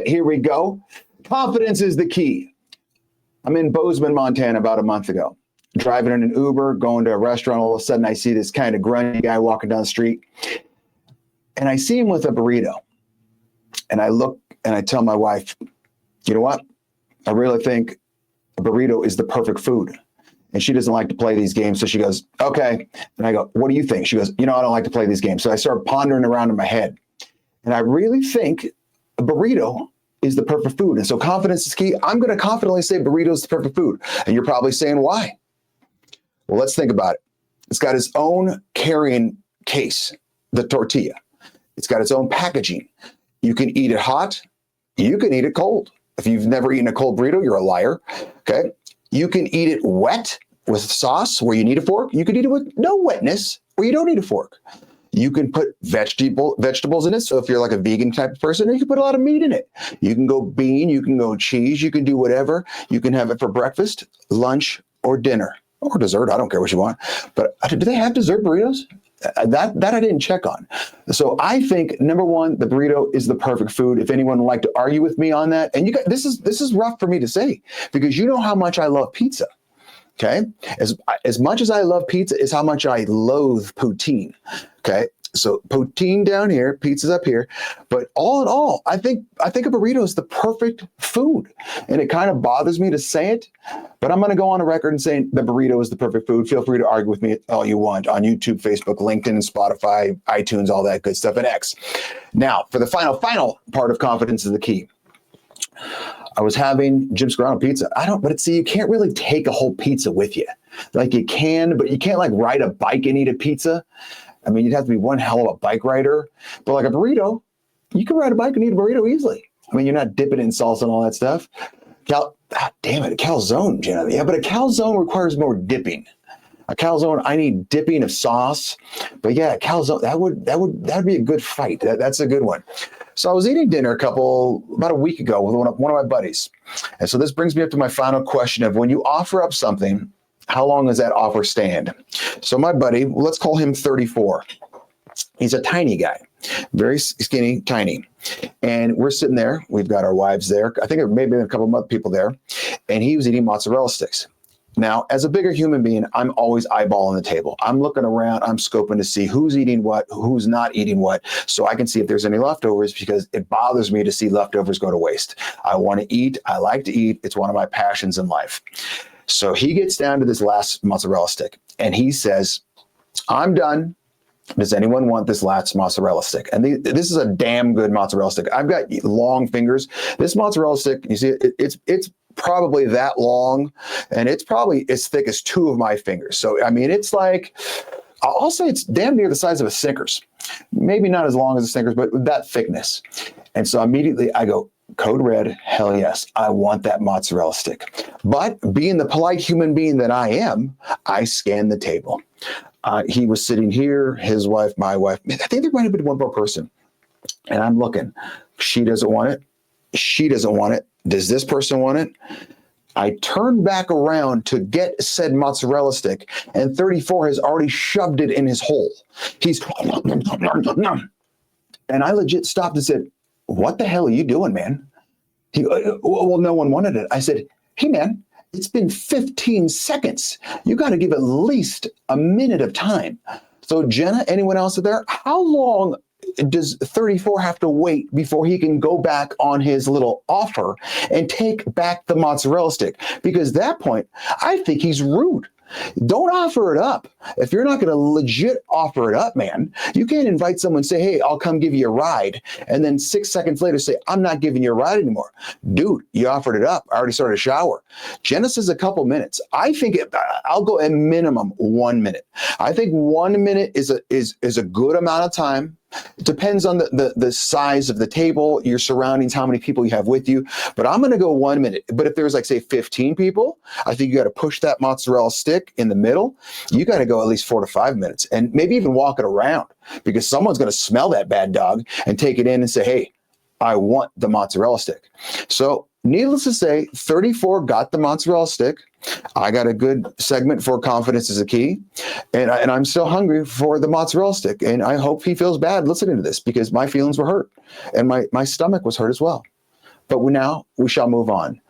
Here we go. Confidence is the key. I'm in Bozeman, Montana about a month ago, driving in an Uber, going to a restaurant. All of a sudden, I see this kind of grungy guy walking down the street, and I see him with a burrito. And I look and I tell my wife, you know what? I really think a burrito is the perfect food. And she doesn't like to play these games. So she goes, okay. And I go, what do you think? She goes, I don't like to play these games. So I start pondering around in my head. And I really think a burrito is the perfect food. And so confidence is key. I'm going to confidently say burrito is the perfect food. And you're probably saying, why? Well, let's think about it. It's got its own carrying case, the tortilla. It's got its own packaging. You can eat it hot. You can eat it cold. If you've never eaten a cold burrito, you're a liar. Okay. You can eat it wet with sauce where you need a fork. You can eat it with no wetness where you don't need a fork. You can put vegetables in it. So if you're like a vegan type of person, you can put a lot of meat in it. You can go bean, you can go cheese, you can do whatever. You can have it for breakfast, lunch, or dinner, or dessert. I don't care what you want. But do they have dessert burritos? That I didn't check on. So I think, number one, the burrito is the perfect food. If anyone would like to argue with me on that, and you guys, this is rough for me to say, because you know how much I love pizza. Okay, as much as I love pizza is how much I loathe poutine. Okay, so poutine down here, pizza's up here, but all in all, I think a burrito is the perfect food, and it kind of bothers me to say it, but I'm going to go on a record and saying the burrito is the perfect food. Feel free to argue with me all you want on YouTube, Facebook, LinkedIn, Spotify, iTunes, all that good stuff, and X. Now, for the final part of confidence is the key. I was having Jim's Serrano pizza. You can't really take a whole pizza with you. Like you can, but you can't like ride a bike and eat a pizza. I mean, you'd have to be one hell of a bike rider. But like a burrito, you can ride a bike and eat a burrito easily. I mean, you're not dipping it in salsa and all that stuff. Damn it, a calzone, Jenna. Yeah, but a calzone requires more dipping. A calzone, I need dipping of sauce. But yeah, a calzone, that would be a good fight. That's a good one. So I was eating dinner about a week ago with one of my buddies. And so this brings me up to my final question of when you offer up something, how long does that offer stand? So my buddy, let's call him 34. He's a tiny guy, very skinny, tiny. And we're sitting there. We've got our wives there. I think there may be a couple of other people there. And he was eating mozzarella sticks. Now, as a bigger human being, I'm always eyeballing the table. I'm looking around, I'm scoping to see who's eating what, who's not eating what, so I can see if there's any leftovers, because it bothers me to see leftovers go to waste. I want to eat. I like to eat. It's one of my passions in life. So he gets down to this last mozzarella stick, and he says, I'm done. Does anyone want this last mozzarella stick? And this is a damn good mozzarella stick. I've got long fingers. This mozzarella stick, you see, it's probably that long, and it's probably as thick as two of my fingers. So, I mean, it's like, I'll say it's damn near the size of a Snickers. Maybe not as long as a Snickers, but that thickness. And so immediately I go, code red, hell yes, I want that mozzarella stick. But being the polite human being that I am, I scanned the table. He was sitting here, his wife, my wife. I think there might have been one more person. And I'm looking. She doesn't want it. She doesn't want it. Does this person want it? I turn back around to get said mozzarella stick, and 34 has already shoved it in his hole. He's, and I legit stopped and said, what the hell are you doing, man? He, well, no one wanted it. I said, hey, man, it's been 15 seconds. You got to give at least a minute of time. So Jenna, anyone else there, how long does 34 have to wait before he can go back on his little offer and take back the mozzarella stick? Because at that point, I think he's rude. Don't offer it up. If you're not going to legit offer it up, man, you can't invite someone and say, hey, I'll come give you a ride. And then 6 seconds later say, I'm not giving you a ride anymore. Dude, you offered it up. I already started a shower. Jenna says a couple minutes. I think I'll go at minimum 1 minute. I think 1 minute is a good amount of time. It depends on the size of the table, your surroundings, how many people you have with you. But I'm going to go 1 minute. But if there's like, say, 15 people, I think you got to push that mozzarella stick in the middle. You got to go at least 4 to 5 minutes, and maybe even walk it around, because someone's going to smell that bad dog and take it in and say, hey, I want the mozzarella stick. So needless to say, 34 got the mozzarella stick. I got a good segment for confidence is a key. And I'm still hungry for the mozzarella stick. And I hope he feels bad listening to this, because my feelings were hurt and my stomach was hurt as well. But now we shall move on.